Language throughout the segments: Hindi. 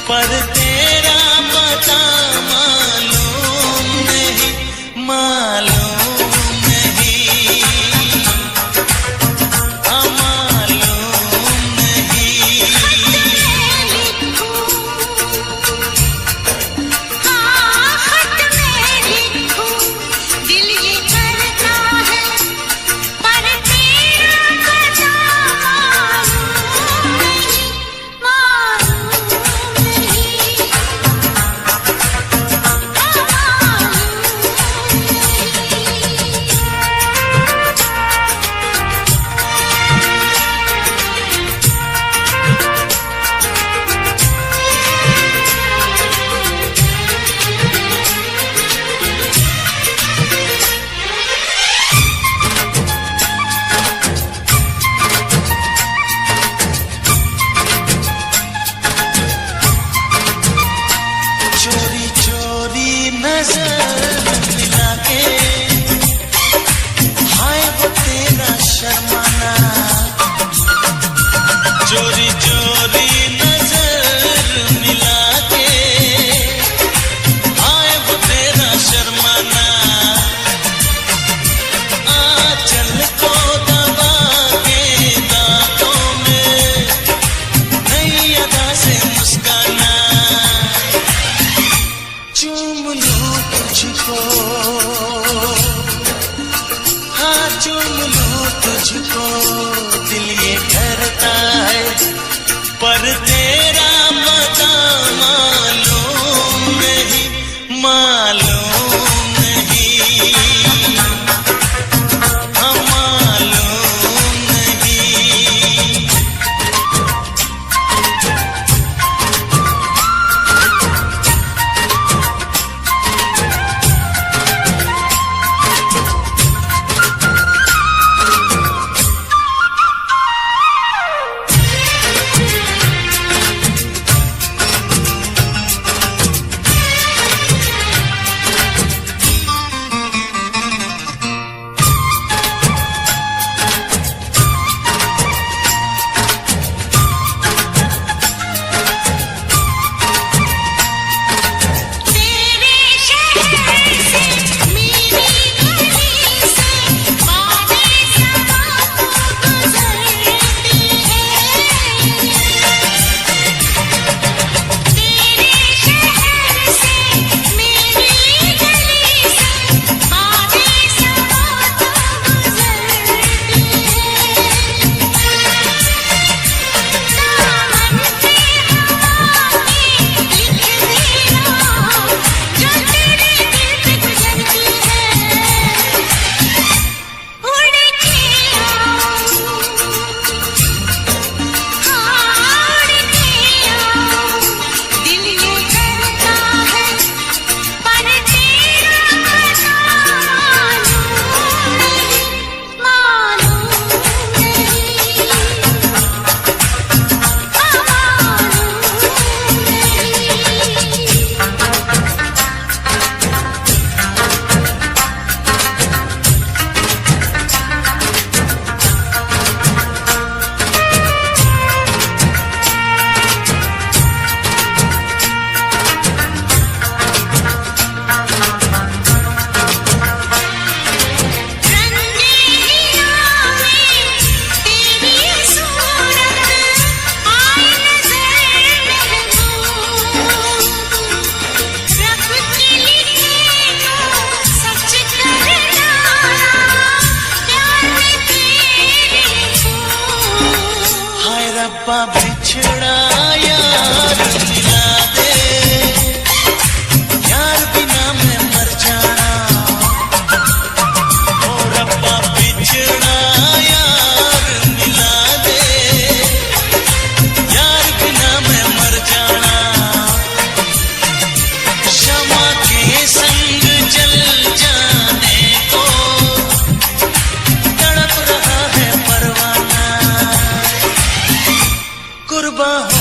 पर तेरा पता मालूम नहीं, मालूम नहीं, मालूम नहीं। हाँ खत में लिखूं, दिल ये करता है, पर तेरा पता मालूम नहीं, मालूम नहीं, चोरी चोरी नजर मिला के, हाय वो तेरा शर्माना। चोरी चोरी नजर मिला के, हाय वो तेरा शर्माना। आंचल को दबा के दांतों में नई अदा से मुस्काना। चूम लूं तुझको, हाँ चूम लूं तुझको, दिल ये करता है, पर तेरा पता मालूम नहीं, मालूम नहीं, मालूम नहीं। तेरे शहर से मेरी गली से बातें समा गुजरती है। तेरे शहर से मेरी गली से बातें समा गुजरती है। दामन पे हवा के लिख देना जो तेरे दिल पे गुजरती है। उड़ के आओ, हाँ उड़ के आओ, दिल ये करता है, पर तेरा पता मालूम नहीं, मालूम नहीं, रंगीनिया में तेरी सूरत आए नजर महबूब, रब के लिखे तो सच करना, प्यार में तेरे खूब। हाय रब्बा बिछड़ा यार मिला दे, यार बिना मैं मर जाना। ओ रब्बा बिछड़ा यार मिला दे, यार बिना मैं मर जाना। शमा के संग जल जाने को तड़प रहा है परवाना। कुर्बान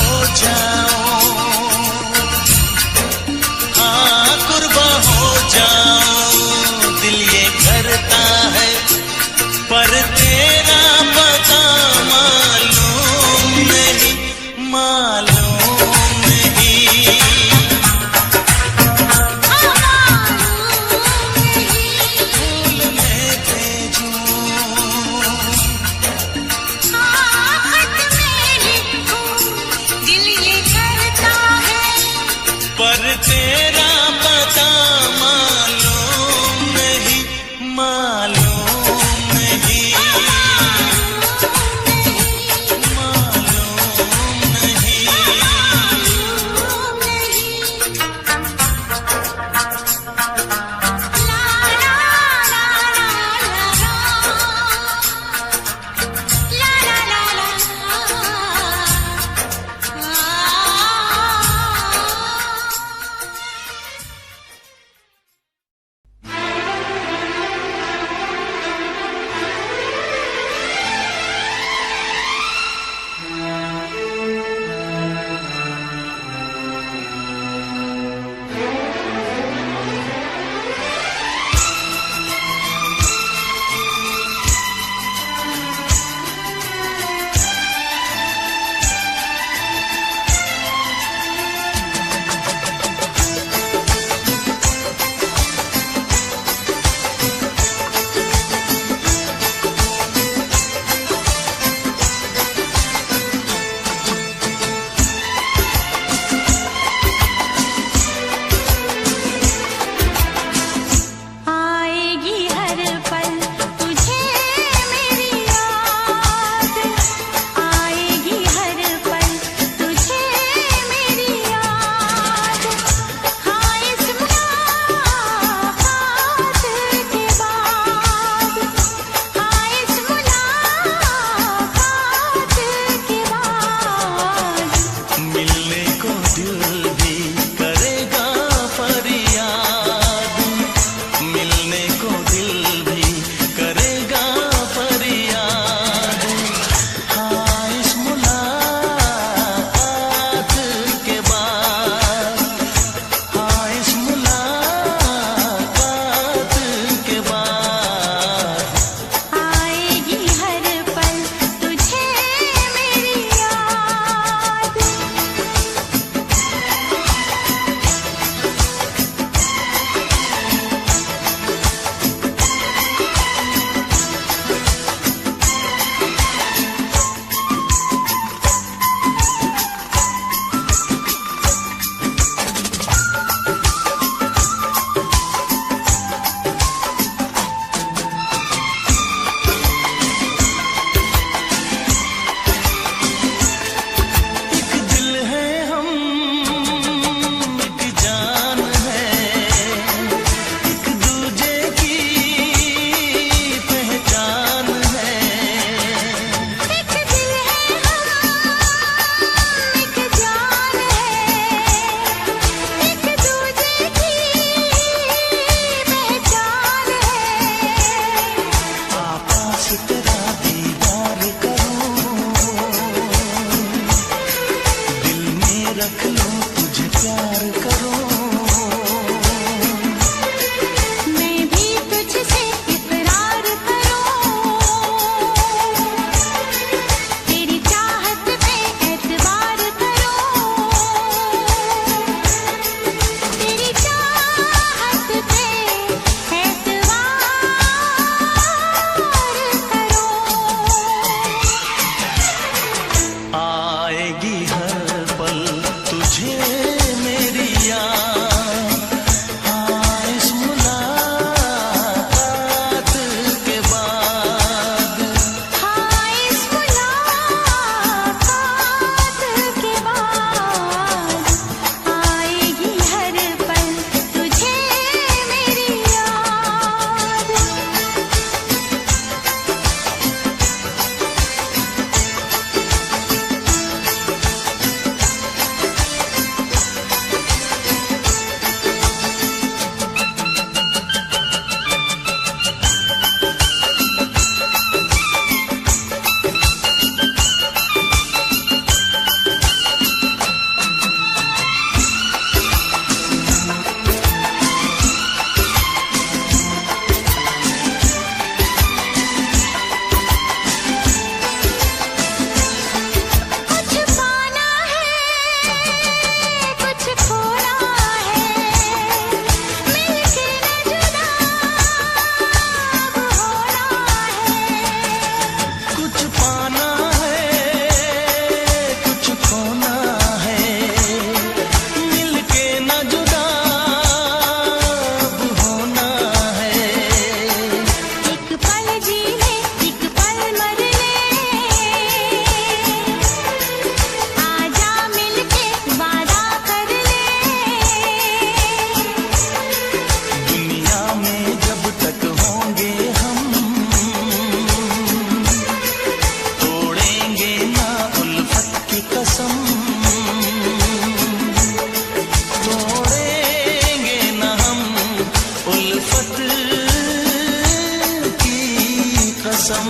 कसम।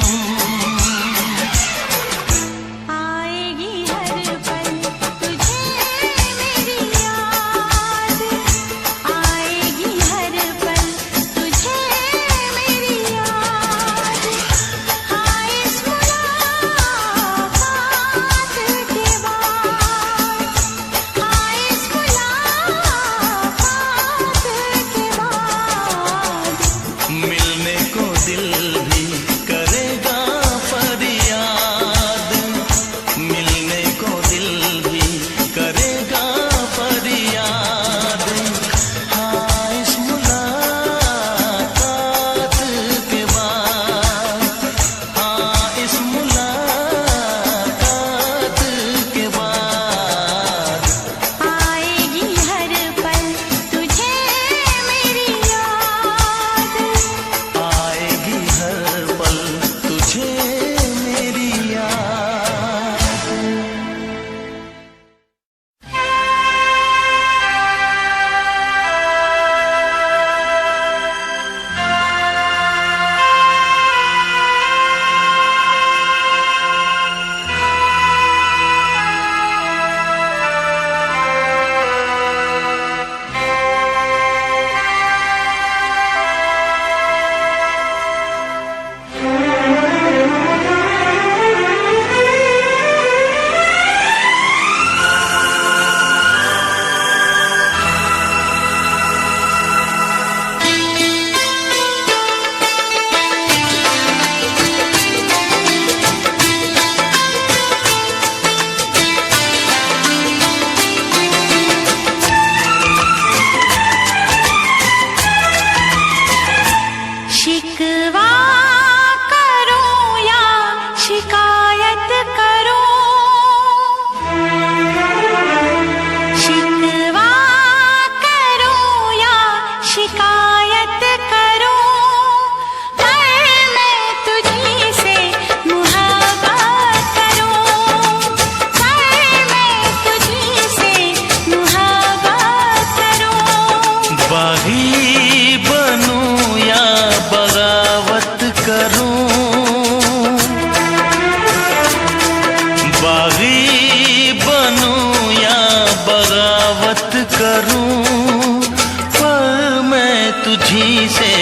आएगी हर पल तुझे मेरी याद, आएगी हर पल तुझे मेरी याद। हाँ इस मुलाकात के बाद, हाँ इस मुलाकात के बाद मिलने को दिल भी करेगा फरियाद, मिलने को दिल भी करेगा फरियाद। हाँ इस मुलाकात के बाद, हाँ इस मुलाकात के बाद आएगी हर पल तुझे मेरी याद, आएगी हर पल तुझे मेरी याद। शिकवा करो या शिकायत करो, शिकवा करो या शिकायत करो, पर मैं तुझी से मुहब्बत करूं, पर मैं तुझी से मुहब्बत करूं। बागी बनूं या बगावत करूं, बागी बनूं या बगावत करूं, पर मैं तुझी से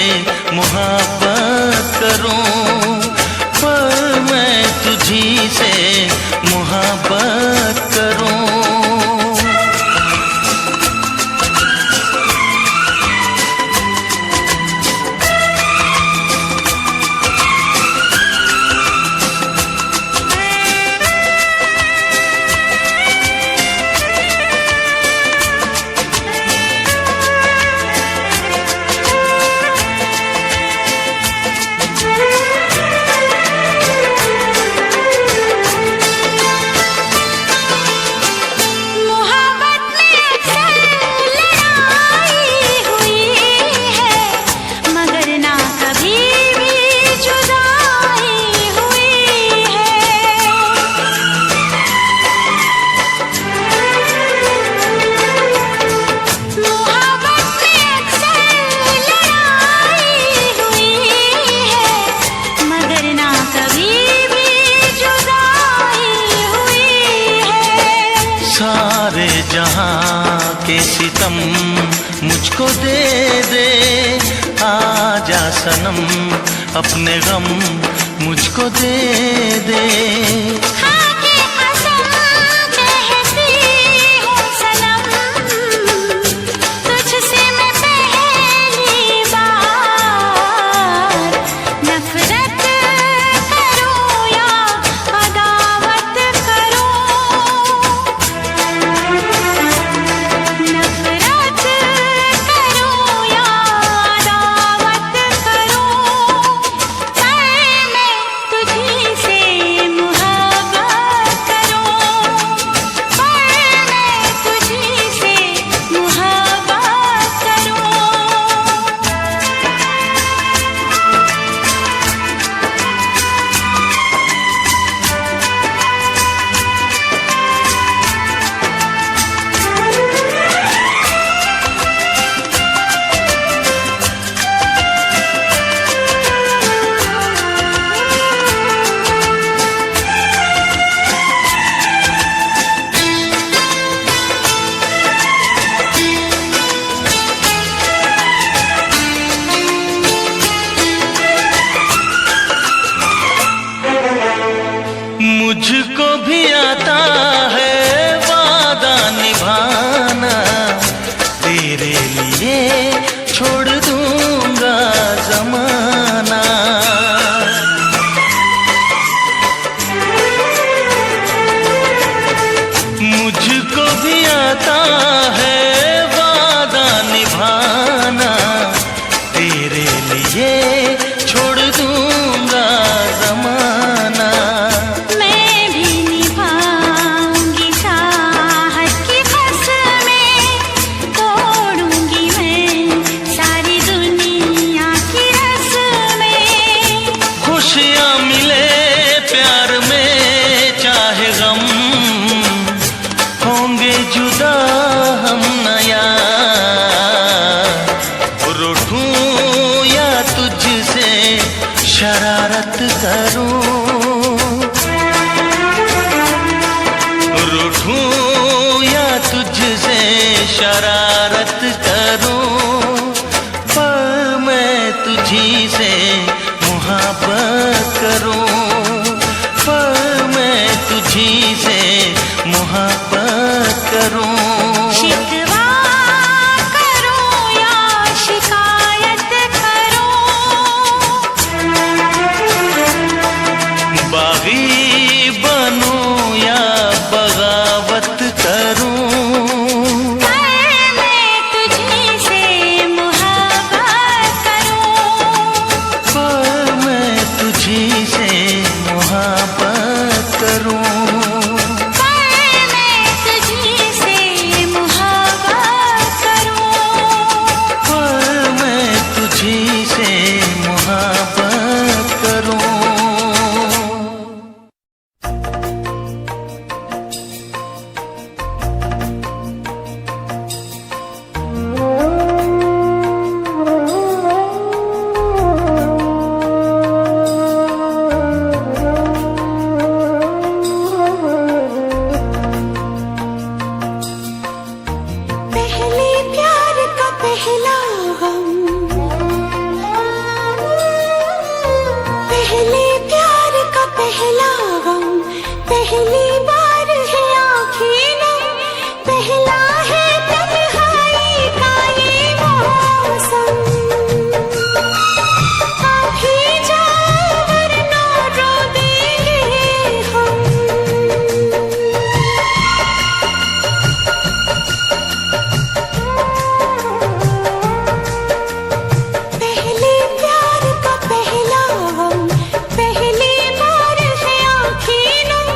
मुहब्बत करूं, पर मैं तुझी से मुहब्बत करूं। मोहब्बत में अक्सर लड़ाई हुई है, मगर ना कभी भी जुदाई हुई है। मोहब्बत में अक्सर लड़ाई हुई है, मगर ना कभी भी जुदाई हुई है। सारे जहां के सितम मुझको दे दे, आजा सनम अपने गम मुझको दे दे। खाके कसम कहती हूँ सनम, तुझसे मैं पहली बार नफरत करूँ या अदावत करूँ, नफरत करूँ या अदावत करूँ, पर मैं तुझी से मुहब्बत करूं, रूठूं या तुझसे शरारत करूं, पर मैं तुझी से मोहब्बत करूं, पर मैं तुझी से मोहब्बत करूं। शिकवा करूं या शिकायत करूं, बागी बनूं या बगावत करूं, मैं तुझी से मोहब्बत करूं, पर मैं तुझी से मोहब्बत करूं। मैं तुझी से मोहब्बत करूं, पर मैं तुझी से मोहब्बत करूं। पहले प्यार का पहला गम, पहले प्यार का पहला गम, पहली बार है आँखें नम, पहला है तन्हाई का ये मौसम। अभी जाओ वरना रो देंगे हम। पहले प्यार का पहला गम, पहली बार है आँखें नम,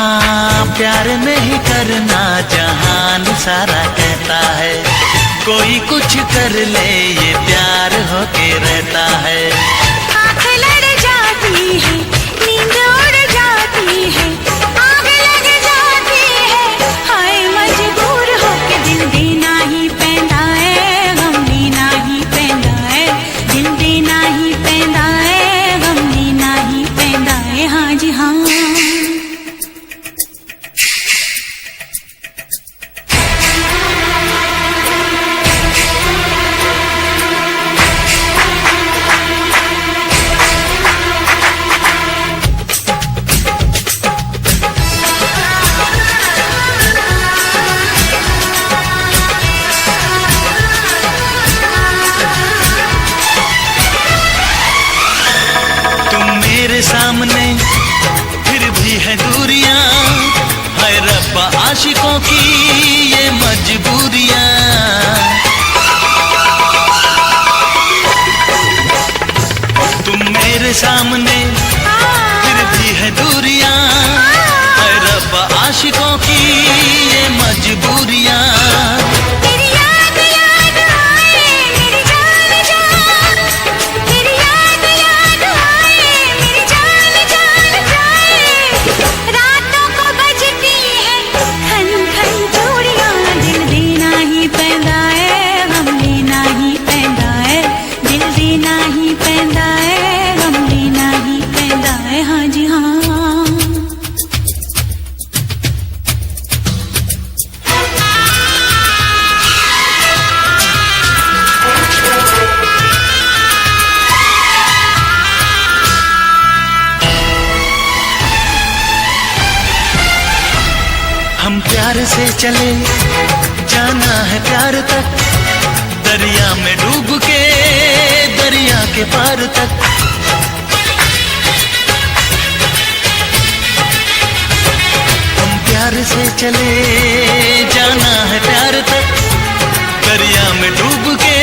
हाँ, प्यार नहीं करना जहान सारा कहता है, कोई कुछ कर ले ये प्यार होके रहता है। आँख लड़ जाती है, नींद उड़ जाती है, आग लग जाती है, हाय मजबूर होके दिल देना ही पैंदा है, गम देना ही पैंदा है, दिल देना ही पैंदा है, गम देना ही पैंदा है, हाँ जी हाँ। सामने फिर भी है दूरियां, है रब्बा आशिकों की ये मजबूरियां। तुम मेरे सामने फिर भी है दूरियां, है रब्बा आशिकों की ये मजबूरियां। हम प्यार से चले जाना है प्यार तक, दरिया में डूब के दरिया के पार तक। हम प्यार से चले जाना है प्यार तक, दरिया में डूब के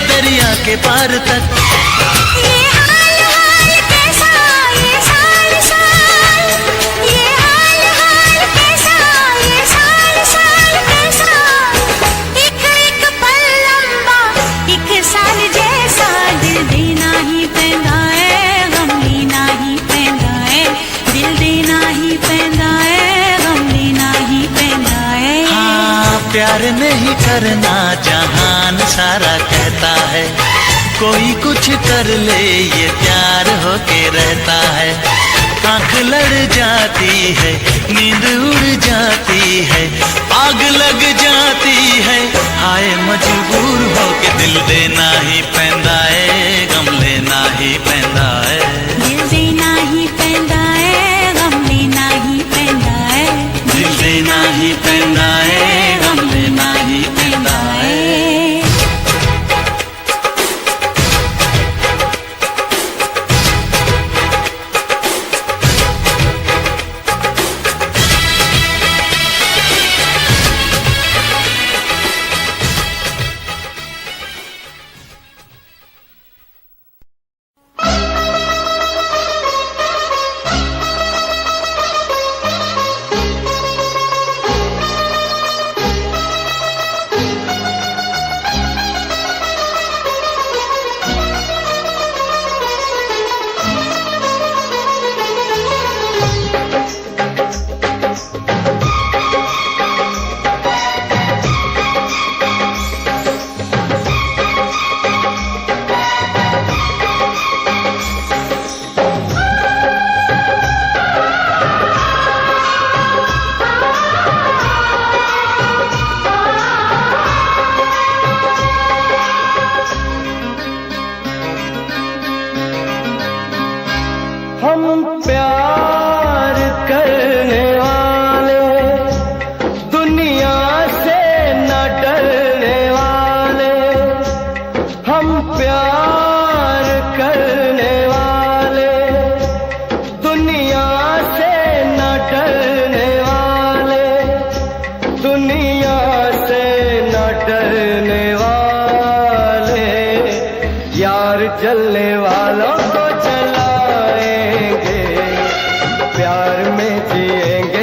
दरिया के पार तक। प्यार नहीं करना जहान सारा कहता है, कोई कुछ कर ले ये प्यार होके रहता है। आँख लड़ जाती है, नींद उड़ जाती है, आग लग जाती है, हाय मजबूर होके दिल देना ही पैंदा है, गम लेना ही पैंदा है। दिल देना ही पैंदा है, गम लेना ही पैंदा है, दिल देना ही पैंदा है, गम लेना ही पैंदा है। हम प्यार करने वाले, दुनिया से न डरने वाले। हम प्यार करने वाले, दुनिया से न डरने वाले, दुनिया से न डरने वाले। यार जलने वालों को जलाएंगे, प्यार में जिएंगे।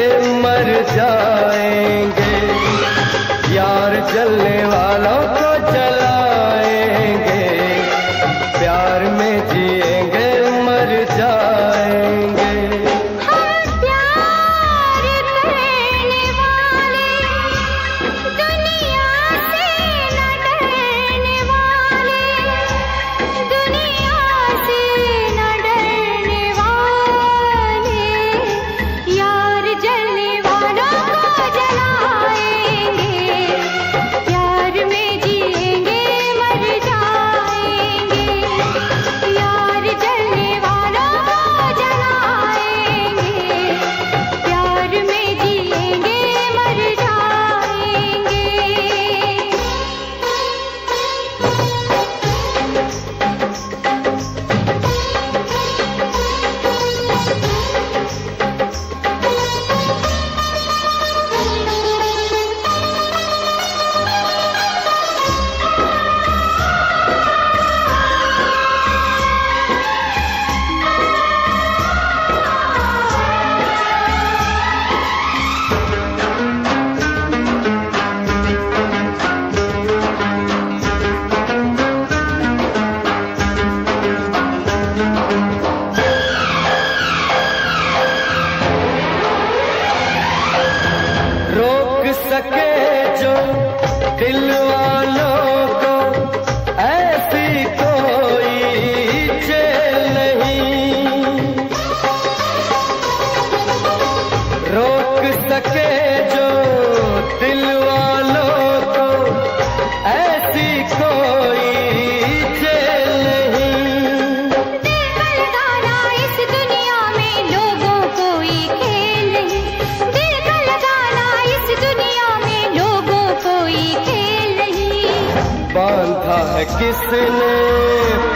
किसने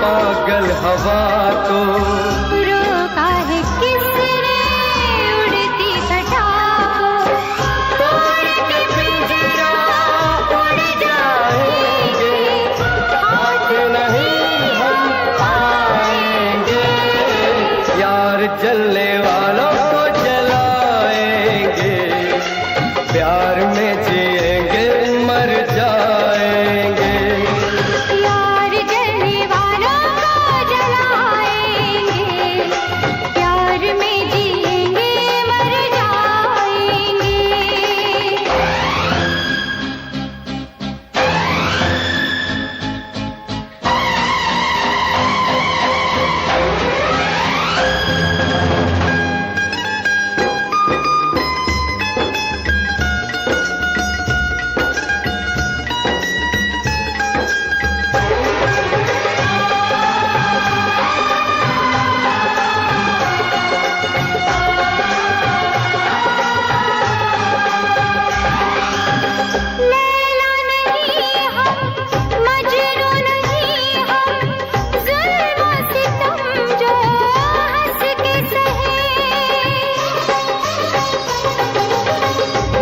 पागल हवा को, रोका है किसने उड़ती घटा को, तोड़ के पिंजरा उड़ जाएंगे, हाथ नहीं हम आएंगे, यार जलने वालों को जलाएंगे, प्यार में जिएंगे मर जाएंगे, यार जलने वालों को जलाएंगे, प्यार में जिएंगे मर जाएंगे। लैला नहीं हम, मजनू नहीं हम, ज़ुल्म सितम जो हंस के सहे।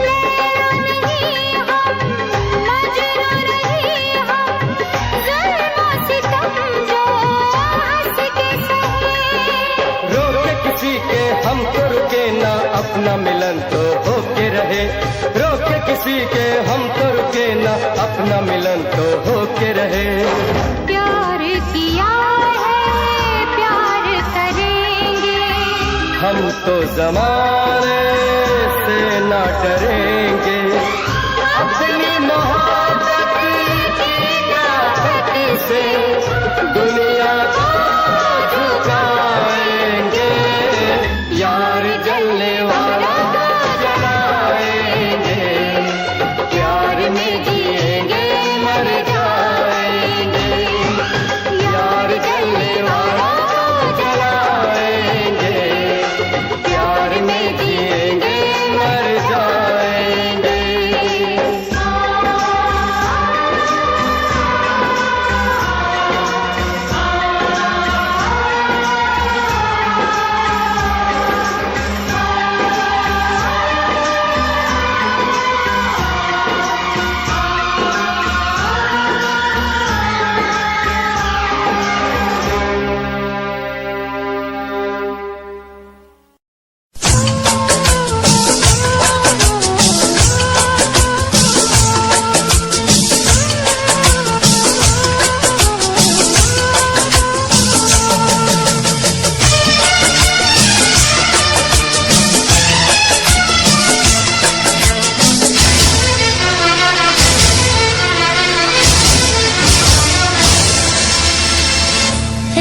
लैला नहीं हम, मजनू नहीं हम, ज़ुल्म सितम जो हंस के सहे। रोके किसी के हम तो रुके ना, अपना मिलन तो होके रहे, रोके किसी के हम तो रुके ना, अपना मिलन तो होके रहे, प्यार किया है प्यार करेंगे, हम तो जमाने से ना डरेंगे, अपनी मोहब्बत की ताकत से दुनिया को झुकाएंगे, यार जलने वाला को जलाएंगे, प्यार में जिएंगे मर जाएंगे, यार जलने वाला को जलाएंगे, प्यार में जिएंगे मर जाएंगे।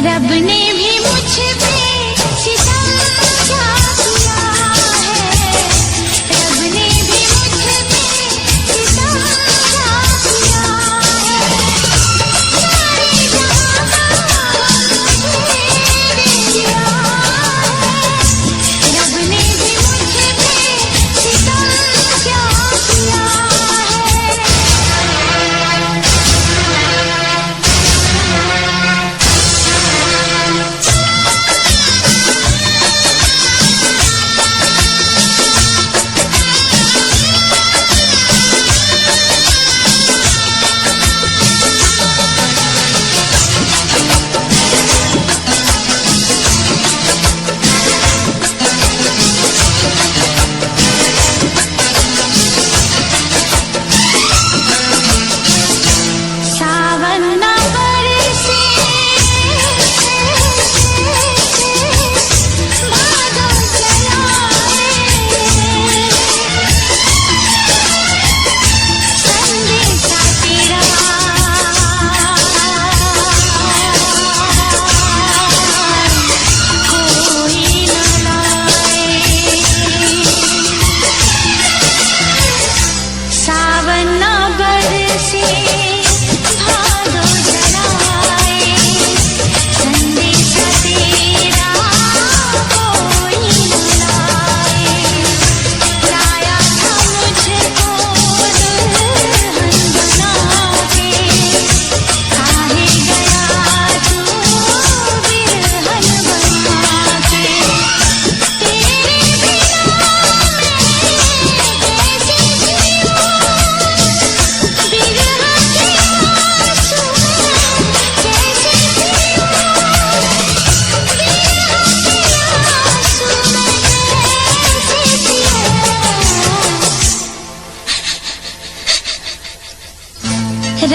रब ने भी मुझ पे सितम क्या किया है, रब ने भी मुझ पे सितम क्या किया है, सारे जहां का मुझे दे दिया है, रब ने भी मुझ पे सितम क्या किया है।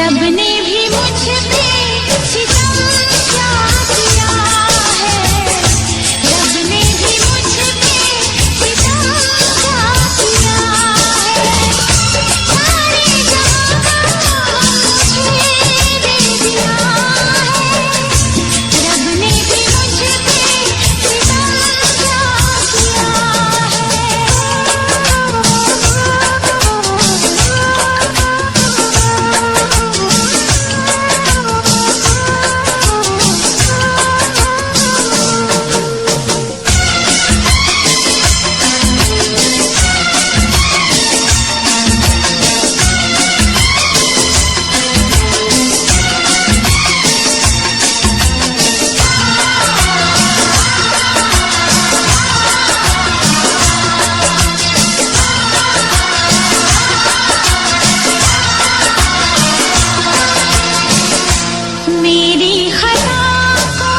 रब ने भी मुझ पे सितम क्या किया है, रब ने भी मुझ पे सितम क्या किया है। सारे जहां का मुझे दे दिया है, रब ने भी मुझ पे सितम क्या किया मेरी खता को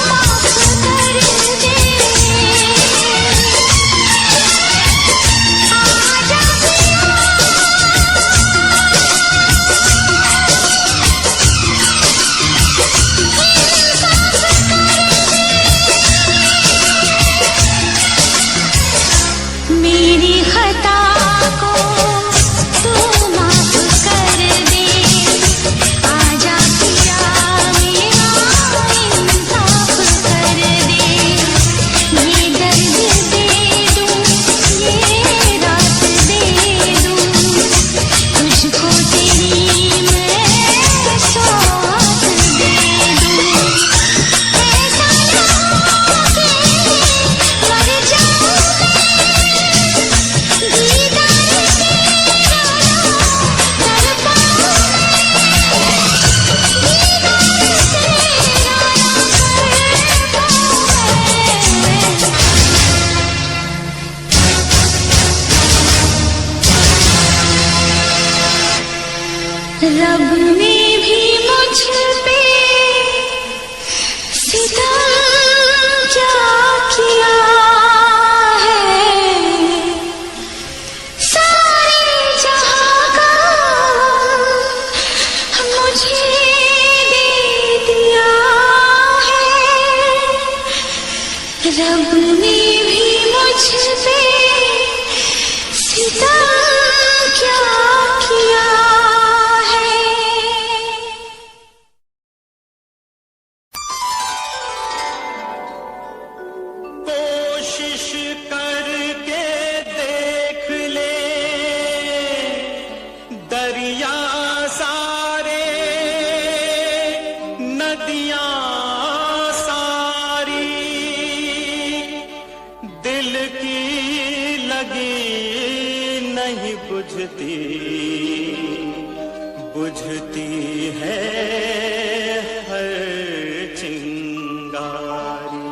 माफ कर दे, आजा मेरी खता को तू माफ कर दे, आजा पिया मेरा इंसाफ कर दे। ये दर्द दे दूं, ये रात दे दूं, तुझको तेरी मैं सौंप दे दूं। ऐसा ना हो कि मर जाऊं दीदार तेरा कर पाऊं, रब ने भी मुझ पे सितम क्या किया है, सारे जहां का मुझे दे दिया है, रब ने भी मुझ पे सितम क्या किया है। कोशिश करके देख ले दरिया सारे, नदियां सारी, दिल की लगी नहीं बुझती, बुझती है हर चिंगारी।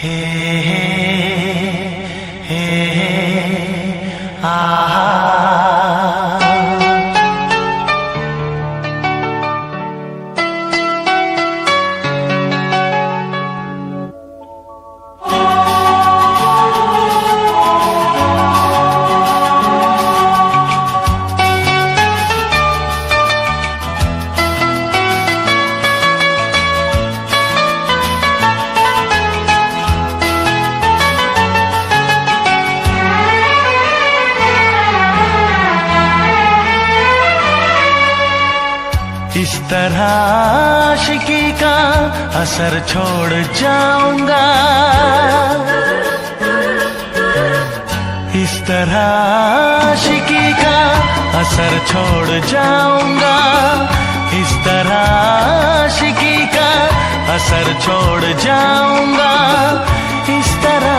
हे हे आ इस तरह आशिकी का असर छोड़ जाऊंगा, इस तरह आशिकी का असर छोड़ जाऊंगा, इस तरह आशिकी का असर छोड़ जाऊंगा, इस तरह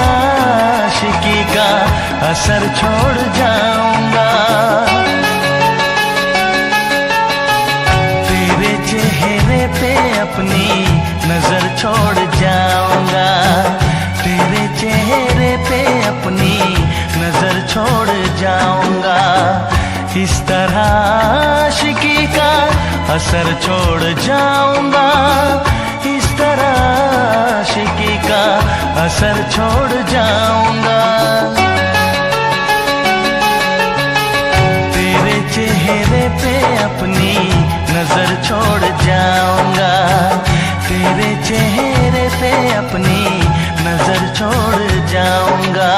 आशिकी का असर छोड़ जाऊंगा। चेहरे पे अपनी नजर छोड़ जाऊंगा, तेरे चेहरे पे अपनी नजर छोड़ जाऊंगा, इस तरह आशिकी का असर छोड़ जाऊंगा, इस तरह आशिकी का असर छोड़ जाऊंगा। तेरे चेहरे पे अपनी नजर छोड़ जाऊंगा, तेरे चेहरे पे अपनी नजर छोड़ जाऊंगा।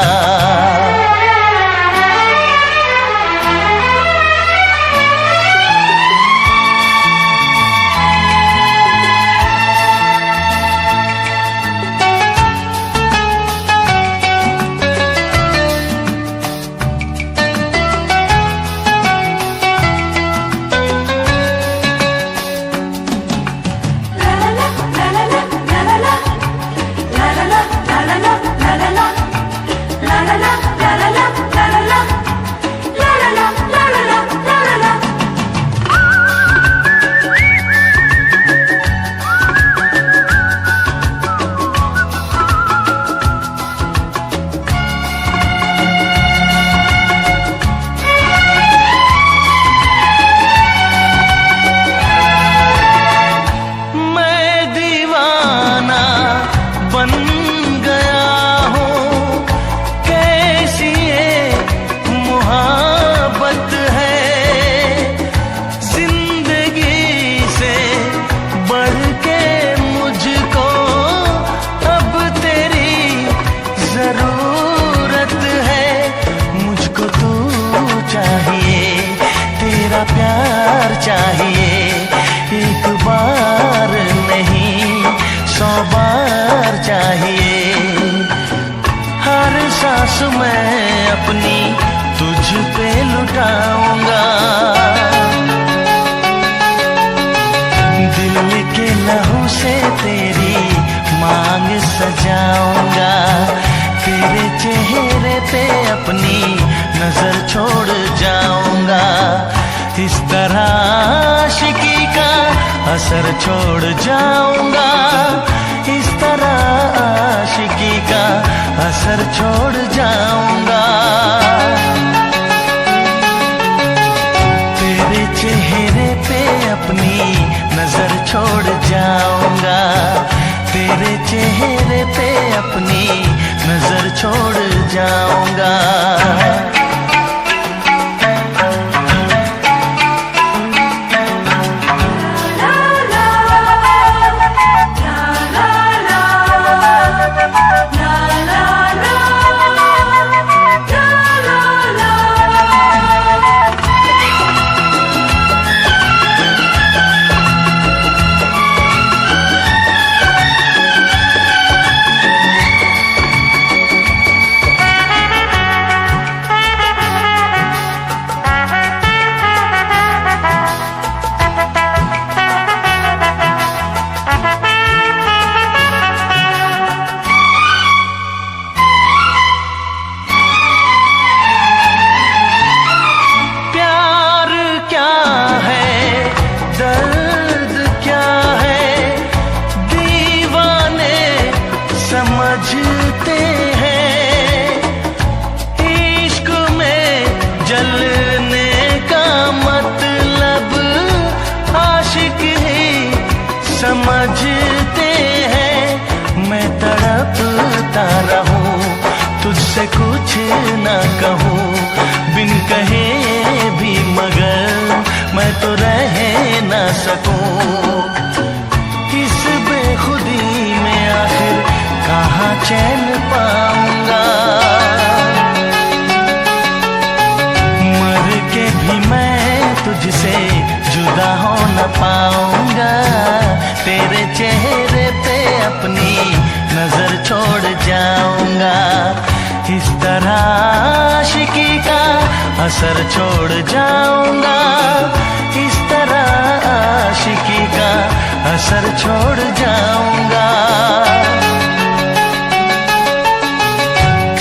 प्यार चाहिए, एक बार नहीं 100 बार चाहिए, हर सांस मैं अपनी तुझ पे लुटाऊंगा, दिल के लहू से तेरी मांग सजाऊंगा, तेरे चेहरे पे अपनी नजर छोड़ जाऊंगा, इस तरह आशिकी का असर छोड़ जाऊंगा, इस तरह आशिकी का असर छोड़ जाऊंगा। तेरे चेहरे पे अपनी नजर छोड़ जाऊंगा, तेरे चेहरे पे अपनी नजर छोड़ जाऊंगा। कुछ ना कहूँ, बिन कहे भी मगर मैं तो रह ना सकूं। इस बेखुदी में आखिर कहाँ चैन पाऊंगा, मर के भी मैं तुझसे जुदा हो न पाऊंगा। तेरे चेहरे पे अपनी नजर छोड़ जाऊंगा, इस तरह आशिकी का असर छोड़ जाऊंगा, इस तरह आशिकी का असर छोड़ जाऊंगा।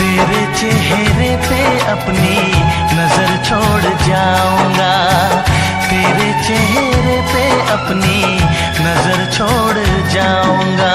तेरे चेहरे पे अपनी नजर छोड़ जाऊंगा, तेरे चेहरे पे अपनी नजर छोड़ जाऊंगा।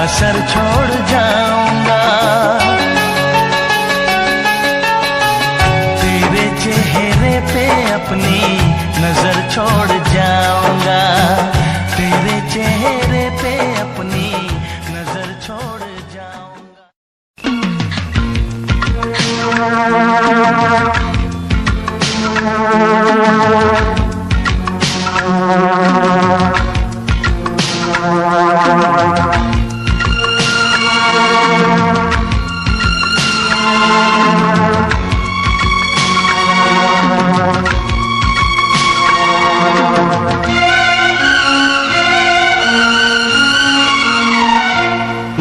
असर छोड़ जाऊंगा, तेरे चेहरे पे अपनी नजर छोड़ जाऊंगा, तेरे चेहरे पे अपनी नजर छोड़ जाऊंगा।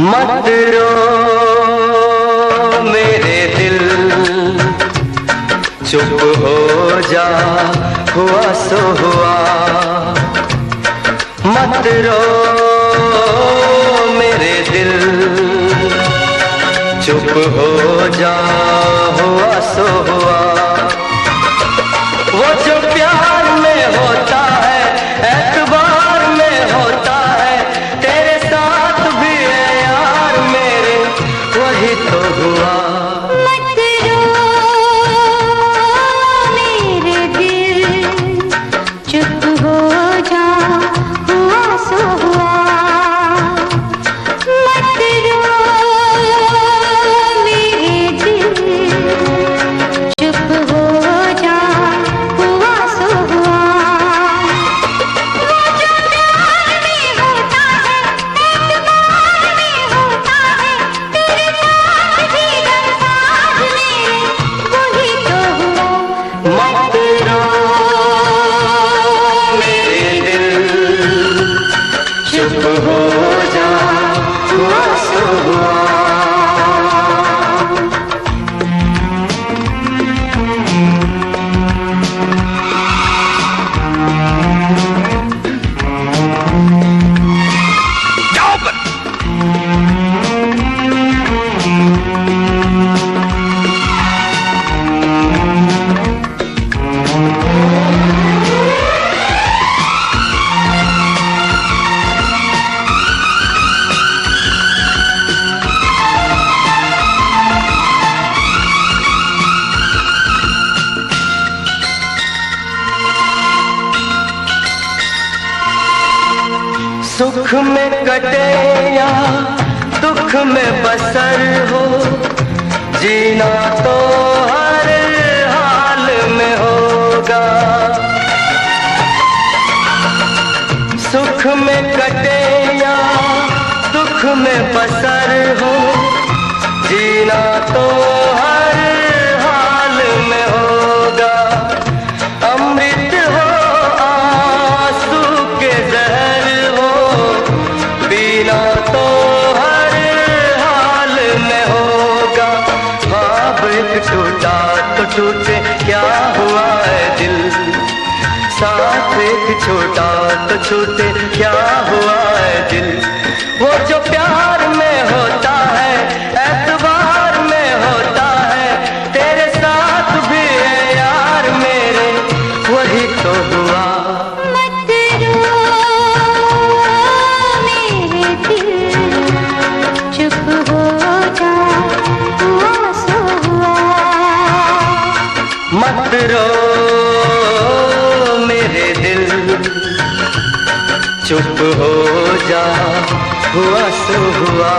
मत रो मेरे दिल, चुप हो जा, हुआ सो हुआ। मत रो मेरे दिल, चुप हो जा, हुआ सो हुआ। वो जो प्यार में होता है, एतबार में होता है, तेरे साथ भी है यार मेरे, वही तो हुआ। मत रो मेरे दिल, चुप हो जा, हुआ सो हुआ। मत रो मेरे दिल, चुप हो जा, हुआ सो हुआ। वो जो प्यार में होता है, एतबार में होता है, तेरे साथ भी गमसाज मेरे, वही तो हुआ। मत रो मेरे दिल, चुप हो जा, हुआ सो हुआ। सुख में कटे या दुख में बसर हो, जीना तो हर हाल में होगा। सुख में कटे या दुख में बसर हो, जीना तो हर हाल में होगा। अमृत हो आंसू के जहर हो, पीना तो हर हाल में होगा। ख्वाब एक टूटा हाथ एक छोटा तो छूटे क्या हुआ है दिल। वो जो प्यार में होता है एतबार में होता है, तेरे साथ भी है यार मेरे वही तो हुआ। मत रो मेरे दिल, चुप हो जा हुआ सो हुआ। मत रो मेरे दिल, चुप हो जा हुआ सो हुआ।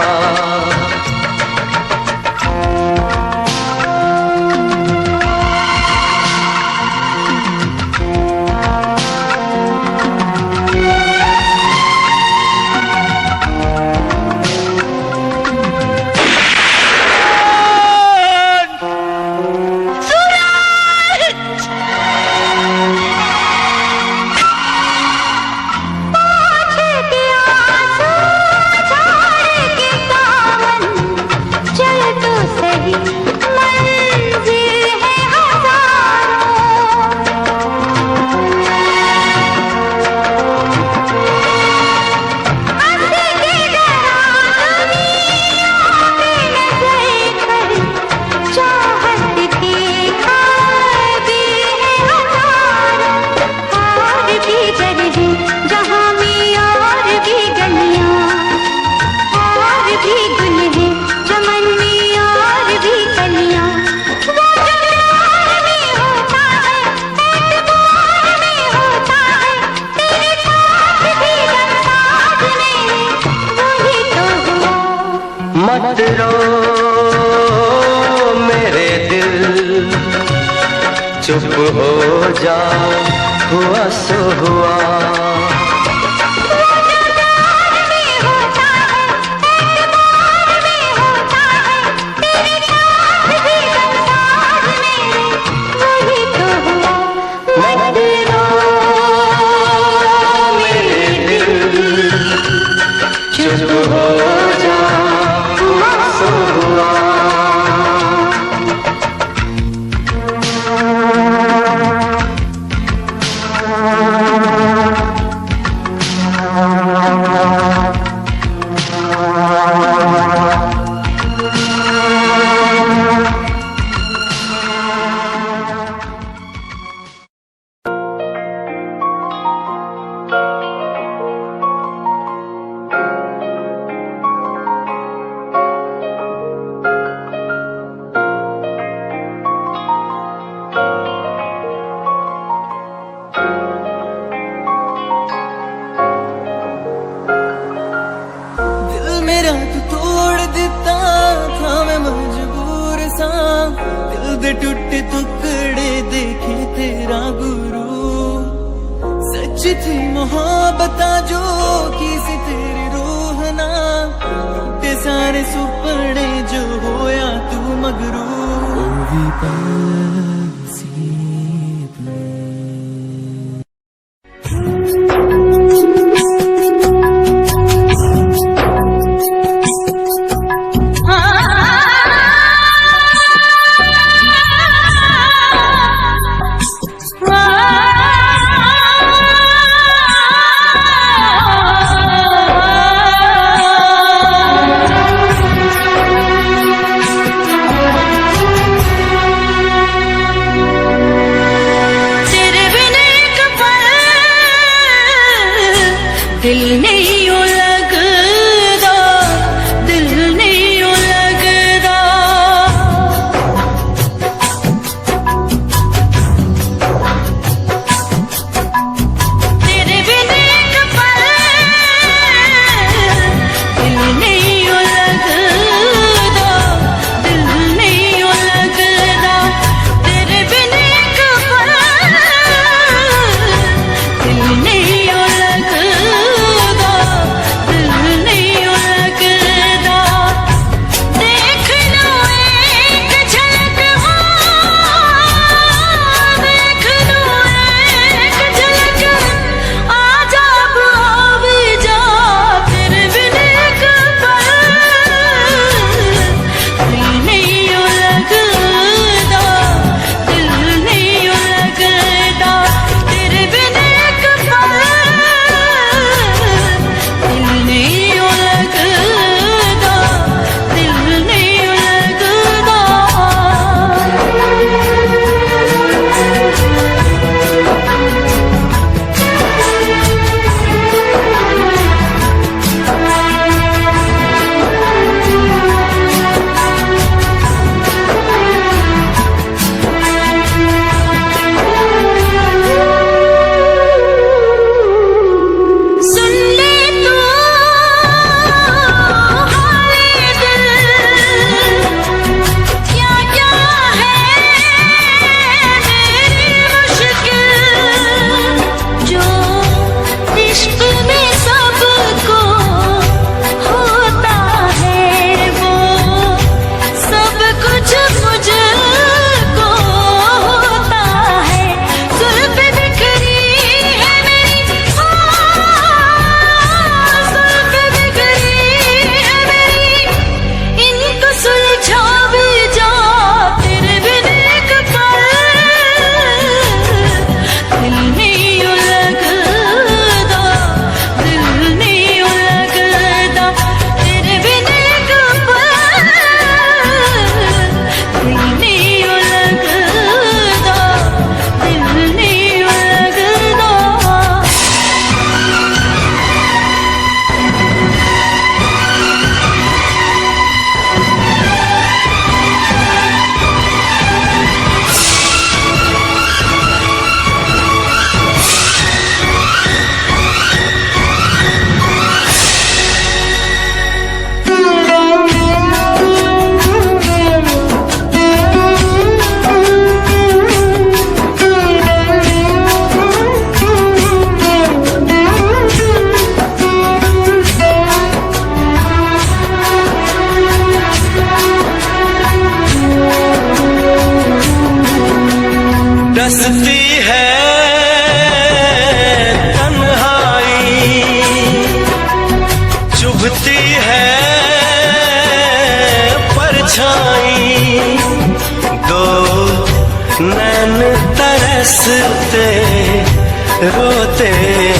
मत रो मेरे दिल, चुप हो जा हुआ सो हुआ। टूटे टुकड़े देखे तेरा गुरु, सच थी मोहब्बत जो की सी तेरी रूह ना, टूटे सारे सुपने जो होया तू मगरू। दिल नहीं यूं लगदा, दिल नहीं यूं लगदा, तेरे बिन एक पल दिल नहीं यूं लगदा, दिल नहीं यूं लगदा, तेरे बिन एक पल दिल नहीं यूं लगदा।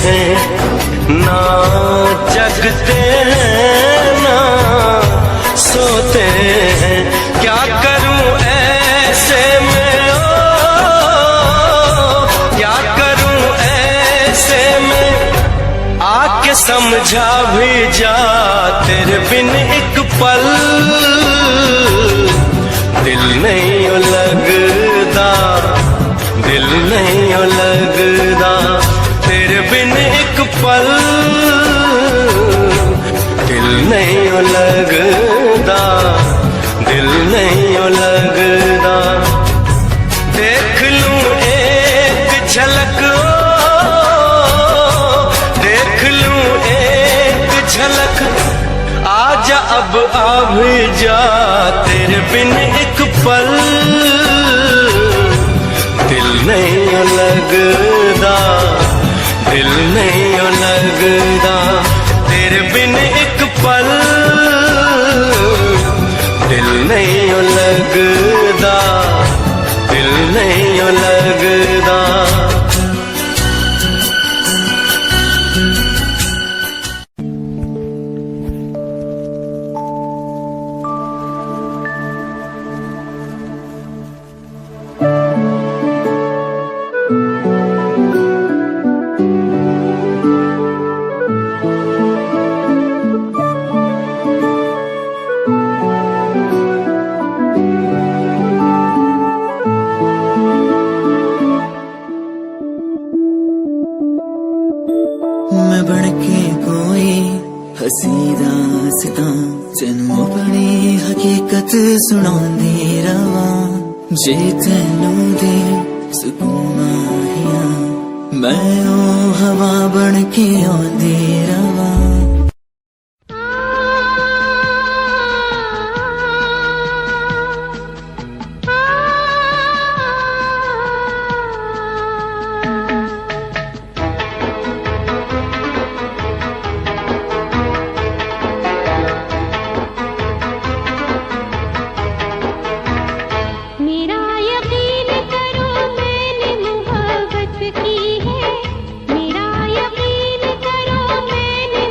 हैं ना जगते हैं ना सोते हैं। क्या करूं ऐसे में क्या करूं ऐसे में आके समझा भी जा तेरे बिन एक पल दिल नहीं लगता, दिल नहीं लगता तेरे बिन एक पल दिल नहीं लगता, दिल नहीं लगता। देख लूं एक झलक देख लूं एक झलक आजा अब आ भी जा तेरे बिन एक पल दिल नहीं लगता, दिल नहीं लगता तेरे बिन एक पल दिल नहीं लगता, दिल नहीं लगता। मैं बनके कोई हसी दास्तां तेनू अपनी हकीकत सुनांदी रवां। जे तेनू दे सुकून आहिया मैं ओ हवा बनके आंदी रवां। मेरा यकीन करो मैंने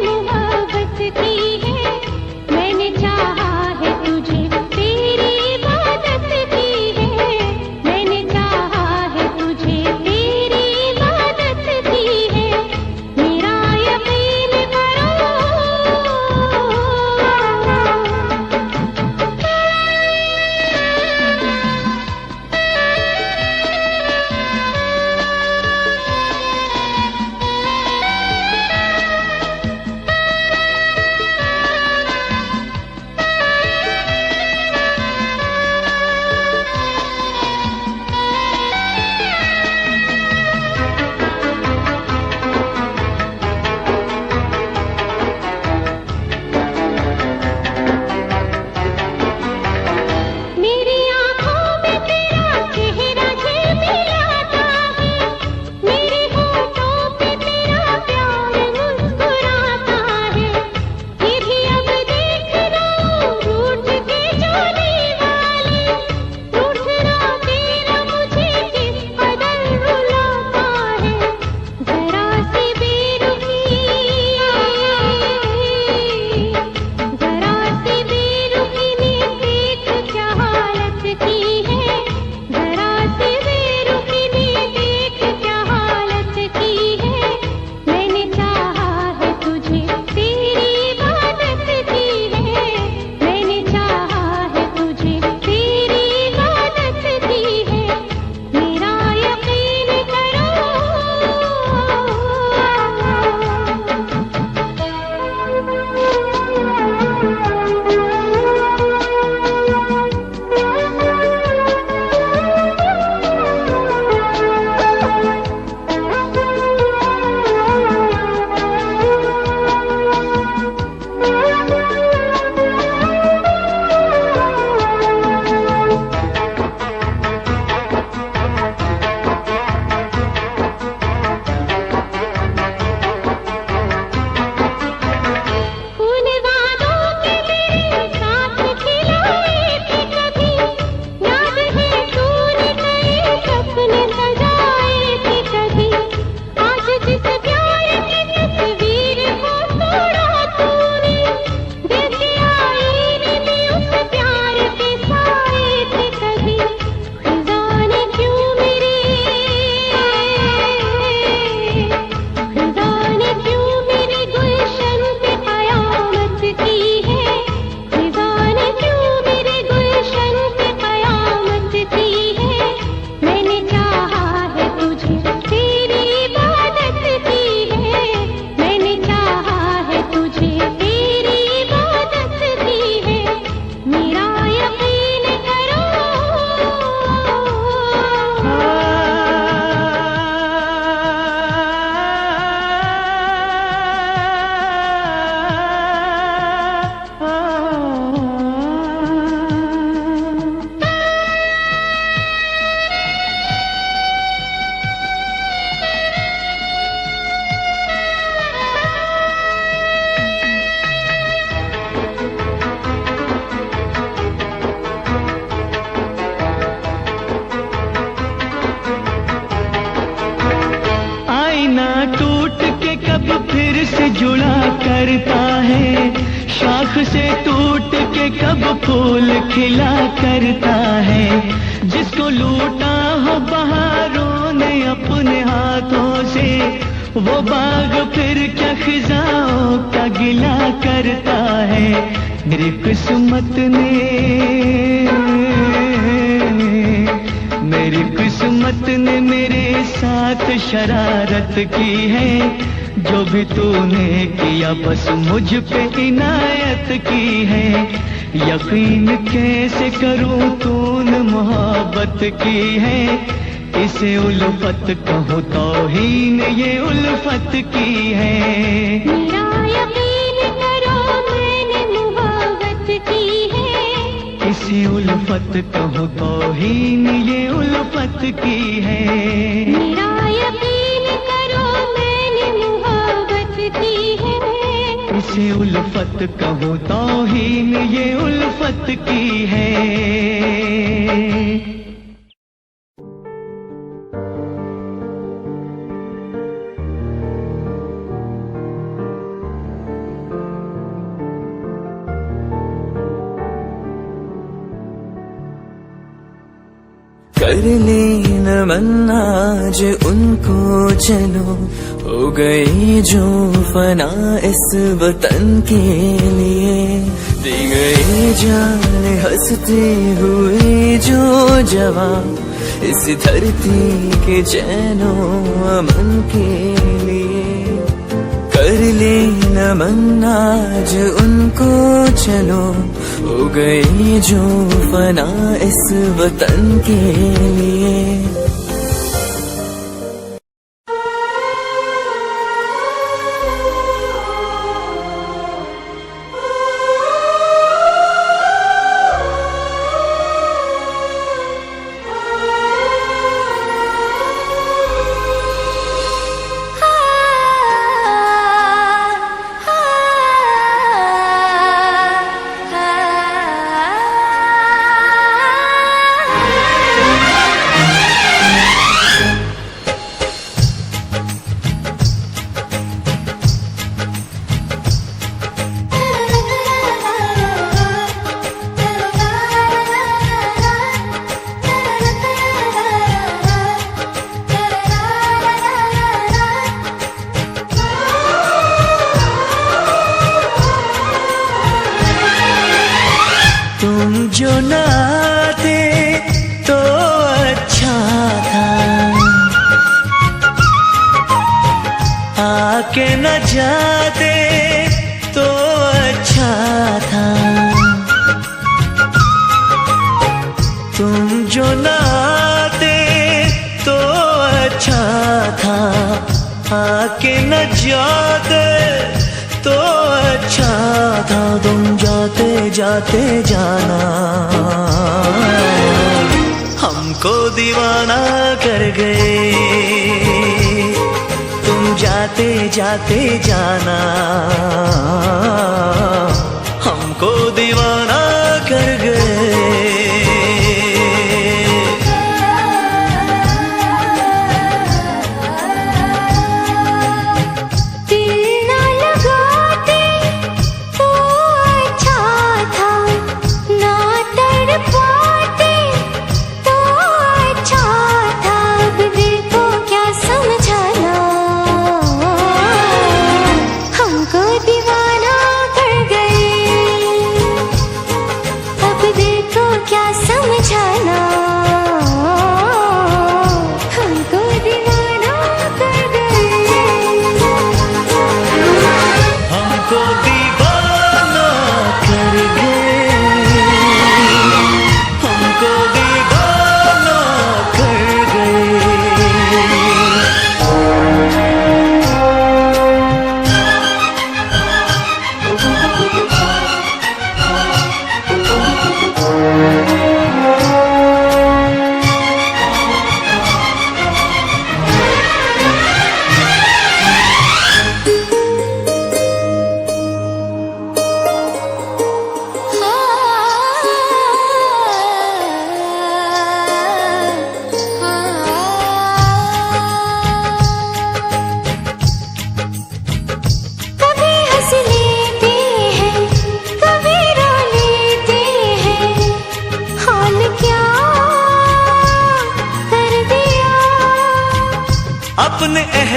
टूट के कब फिर से जुड़ा करता है, शाख से टूट के कब फूल खिला करता है। जिसको लूटा हो बहारों ने अपने हाथों से, वो बाग फिर क्या खिजाओं का गिला करता है। मेरी किस्मत ने मेरे साथ शरारत की है। जो भी तूने किया बस मुझ पे इनायत की है। यकीन कैसे करूं तूने मोहब्बत की है। इसे उल्फत कहूँ तौहीन ये उल्फत की है। मेरा यकीन करो मैंने मोहब्बत की है। इसे उल्फत कहूँ तौहीन ये उल्फत की है। मेरा यकीन करो मैंने मोहब्बत की है। इसे उल्फत कहूँ तौहीन ये उल्फत की है। कर ले नमन आज उनको चलो, हो गई जो फना इस वतन के लिए। दी गई जान हंसते हुए जो जवान, इस धरती के चैनो अमन के लिए। कर ले नमन आज उनको चलो, हो गई जो फना इस वतन के लिए। जो न आते तो अच्छा था, आके न जाते तो अच्छा था। तुम जो न आते तो अच्छा था, आके न जाते तो अच्छा था। तुम जाते जाते जाना हमको दीवाना कर गए। तुम जाते जाते जाना हमको दीवाना कर गए।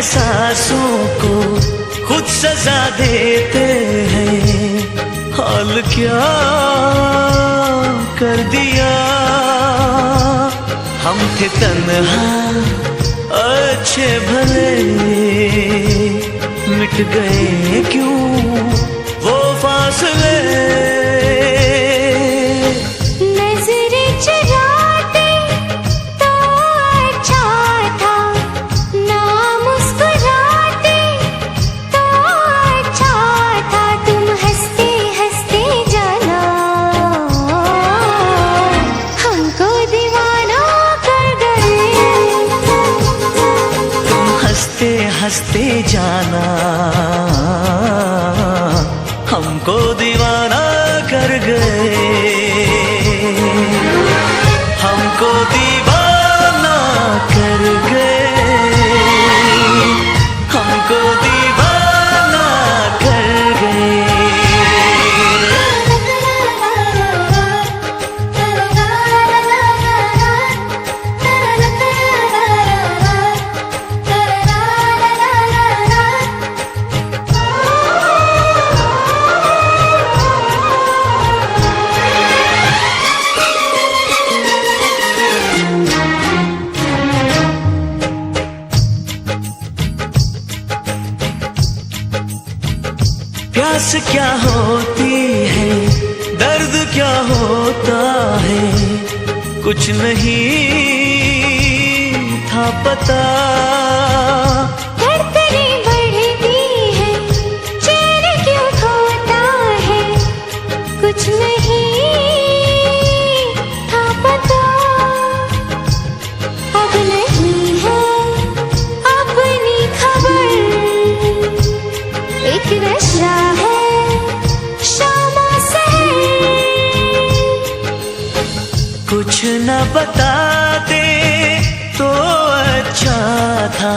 एहसासों को खुद सजा देते हैं। हाल क्या कर दिया, हम थे तन्हा अच्छे भले, मिट गए क्यों वो फासले। नजरें चुराते तो अच्छा था, ना मुस्कुराते तो अच्छा था। तुम हंसते हंसते जाना हमको दीवाना कर गए। तुम हंसते हंसते जाना हमको दीवाना कर गए, हमको दीवाना कर गए, हमको दीवाना कर गए। प्यास क्या होती है, दर्द क्या होता है, कुछ नहीं था पता। धड़कनें बढ़ती है, चैन क्यों खोता है, कुछ नहीं था पता। अब नहीं है अपनी खबर, एक नशा है शामा से। कुछ न बताते तो अच्छा था,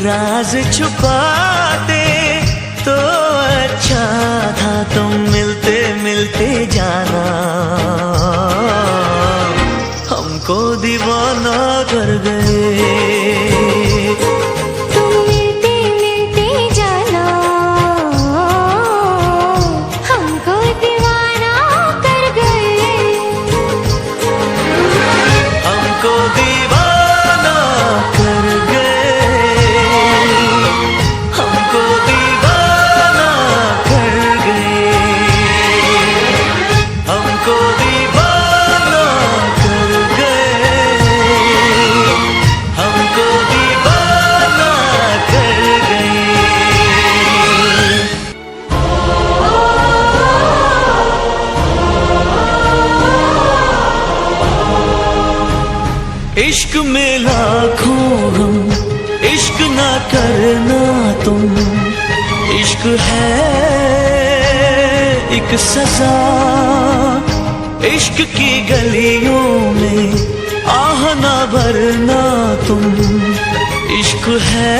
राज छुपाते तो अच्छा था। तुम मिलते मिलते जाना हमको दीवाना कर गए। तुम मिलते मिलते जाना हमको दीवाना कर गए। हमको दीवाना कर गए, हमको दीवाना कर गए, हमको दीवाना कर गए, हमको दीवाना कर गए। इश्क में लाखों हम, इश्क ना करना तुम। इश्क है एक सजा, इश्क की गलियों में आह ना भरना तुम। इश्क है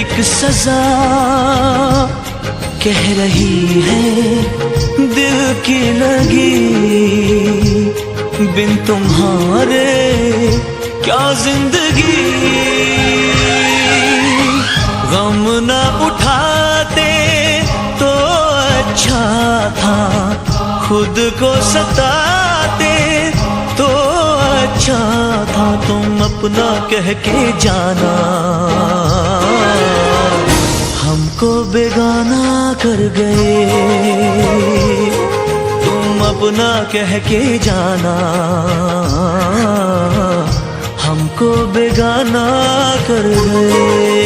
एक सजा, कह रही है दिल की लगी, बिन तुम्हारे क्या जिंदगी। गम न उठाते तो अच्छा था, खुद को सताते तो अच्छा था। तुम अपना कह के जाना हमको बेगाना कर गए। तुम अपना कह के जाना हमको बेगाना कर गए।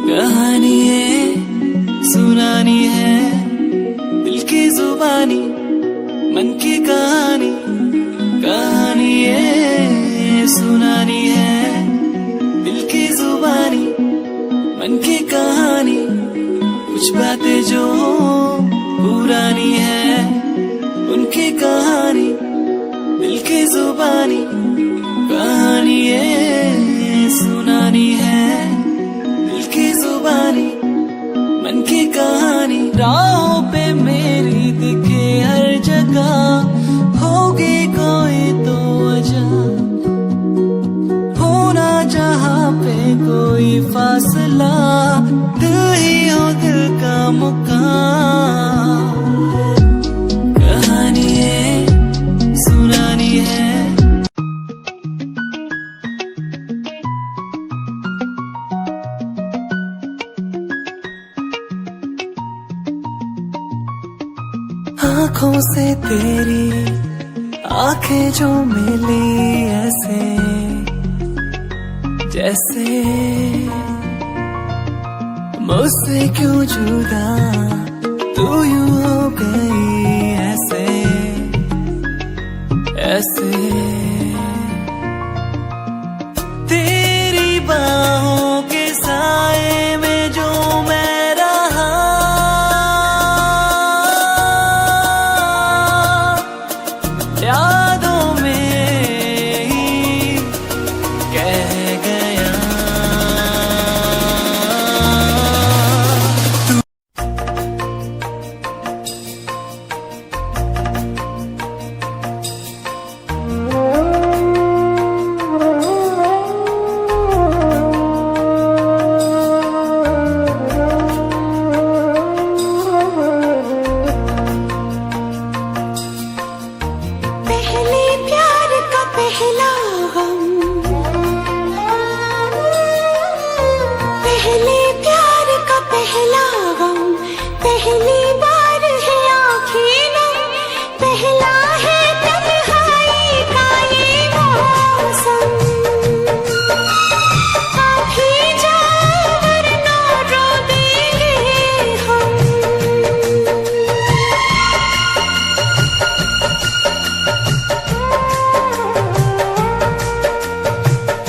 कहानी है सुनानी है, दिल की जुबानी मन की कहानी। कहानी है सुनानी है, दिल की जुबानी मन की कहानी। कुछ बातें जो पुरानी है, उनकी कहानी दिल की जुबानी। राहों पे मेरी दिखे हर जगह होगी कोई तो वजह होना जहाँ पे कोई फासला दिल ही हो दिल का मुकाम कहानी है सुनानी है आँखों से तेरी आंखें जो मिली ऐसे जैसे मुझसे क्यों जुदा तू यूं हो गई ऐसे ऐसे तेरी बाहों के साए में जो मैं रहा यादों में ही कह गया पहले प्यार का पहला गम पहले प्यार का पहला गम पहली बार है आँखें नम पहला है तन्हाई का ये मौसम आप ही जाओ वरना रो देंगे हम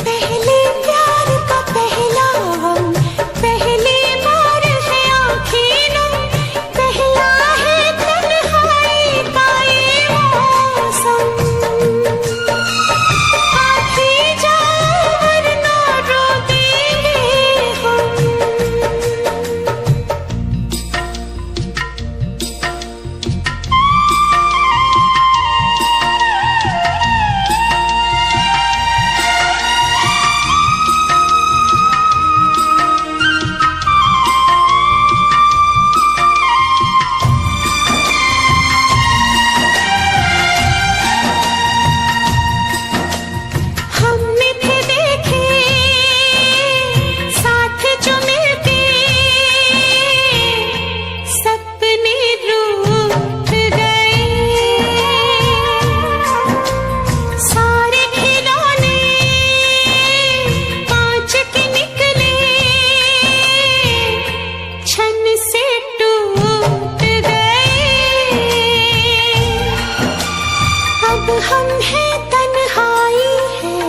पहले प्यार का पहला गम पहली बार है आँखें नम पहला है तन्हाई का ये मौसम आप ही जाओ वरना रो देंगे हम हमने थे देखे साथ जो मिलते सपने रूठ गए सारे खिलौने कांच के निकले छन से टूट गए अब हम हैं तन्हाई है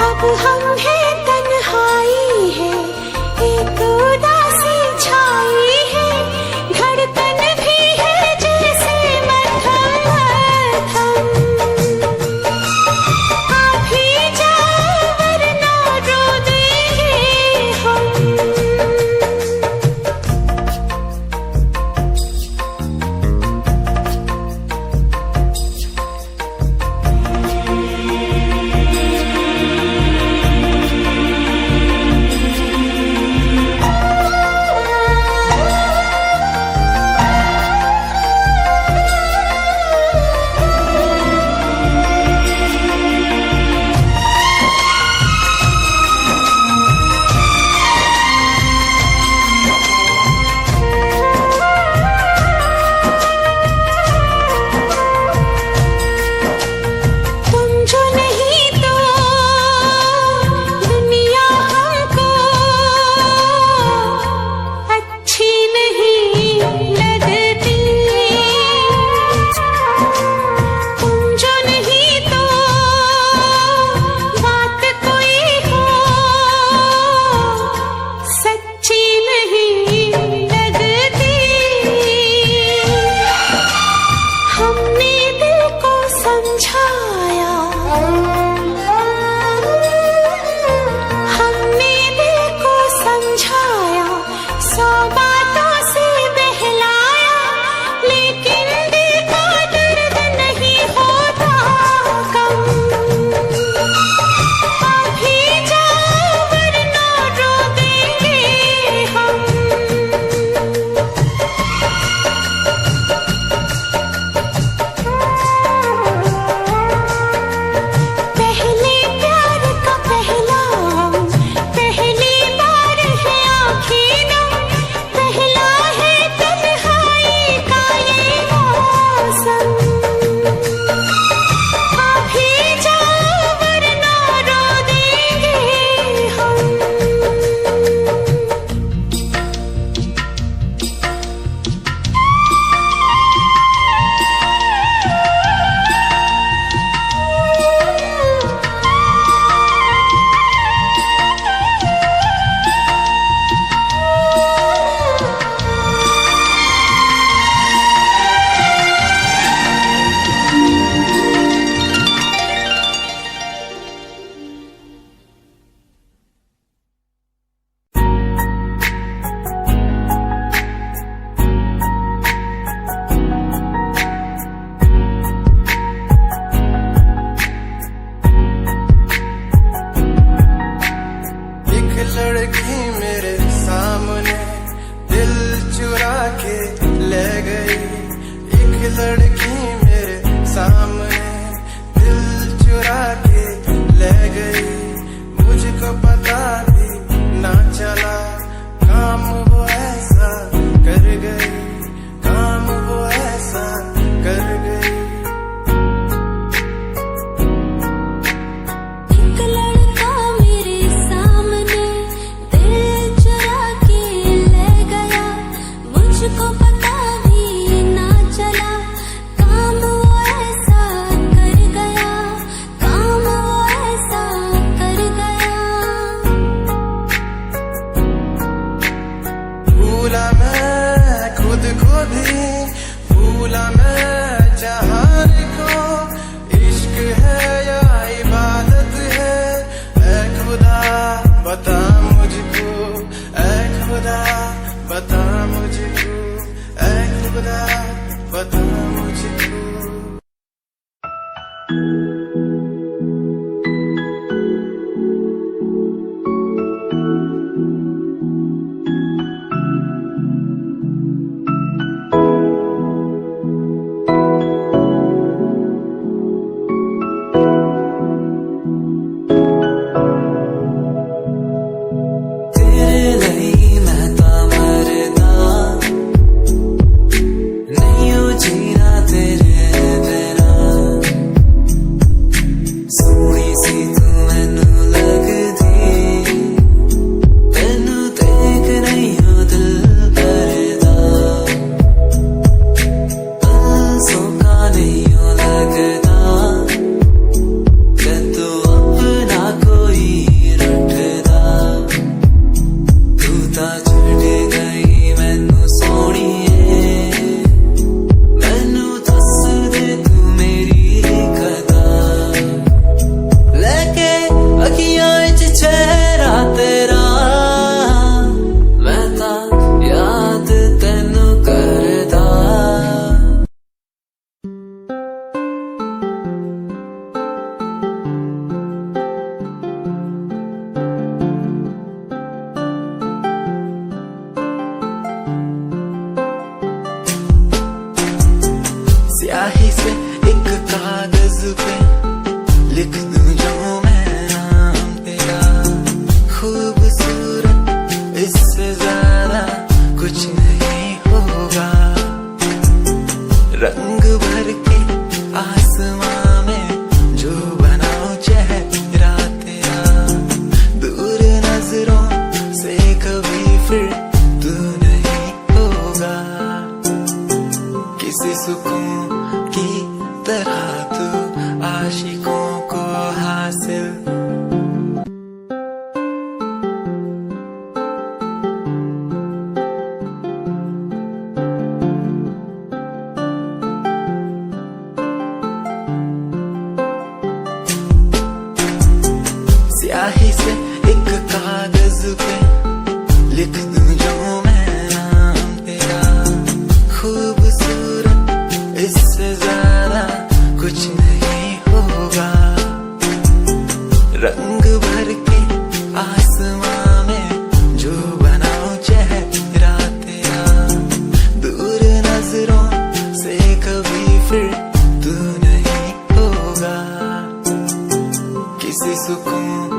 अब हम हैं तन्हाई है एक उदासी छाई है धड़कन भी है जैसे मध्यम आप ही जाओ वरना रो देंगे हम तुम जो नहीं तो दुनिया हमको अच्छी नहीं लगती तुम जो नहीं तो बात कोई हो सच्ची नहीं लगती हमने दिल को समझाया हमने दिल को समझाया आशिकों को हासिल। स्याही से एक कागज पे लिख दूं जो मैं नाम तेरा, खूबसूरत इससे ज्यादा कुछ नहीं होगा। रंग भर के आसमां में जो बनाऊं चेहरा तेरा, दूर नजरों से कभी फिर तू नहीं होगा। किसी सुकून